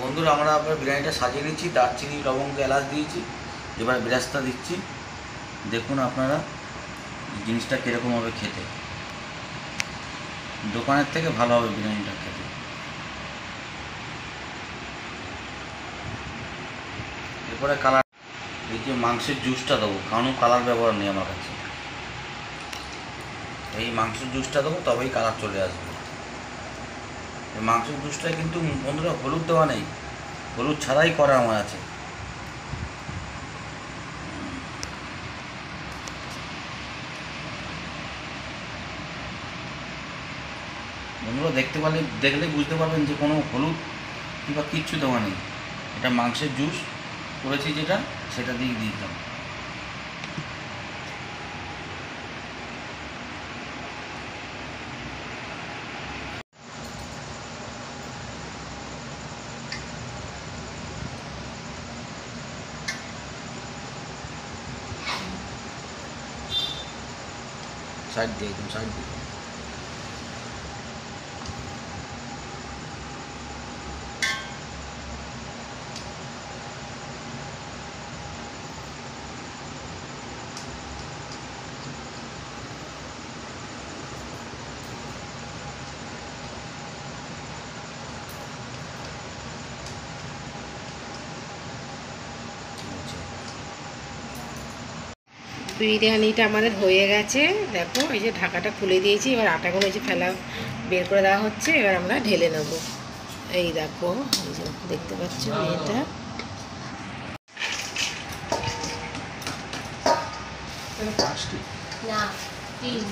বন্ধুরা আমরা আপনার বিরিয়ানিটা সাজিয়ে নিচ্ছি, দারচিনি লবঙ্গ এলাচ দিয়েছি, এবার বেরেস্তা দিচ্ছি। দেখুন আপনারা জিনিসটা কীরকম হবে খেতে, দোকানের থেকে ভালো হবে বিরিয়ানিটা খেতে। এরপরে কালার, এই যে মাংসের জুসটা দেবো, কারণ কালার ব্যবহার নেই আমার কাছে, এই মাংসের জুসটা দেবো তবেই কালার চলে আসবে। এই মাংসের জুসটায় কিন্তু বন্ধুরা হলুদ দেওয়া নেই, হলুদ ছাড়াই করা আমার আছে। বন্ধুরা দেখলে বুঝতে পারবেন যে কোনো হলুদ কিংবা কিচ্ছু দেওয়া নেই, এটা মাংসের জুস করেছি যেটা, সেটা দিয়ে দিতাম। সাইড দিয়ে একদম সাইড দিয়ে। বিরিয়ানিটা আমাদের হয়ে গেছে, দেখো এই যে ঢাকাটা খুলে দিয়েছি, এবার আটাগুলো এই যে বের করে দেওয়া হচ্ছে, এবার আমরা ঢেলে নেব। এই দেখো, এই যে দেখতে পাচ্ছ এটা, পাঁচটি না 3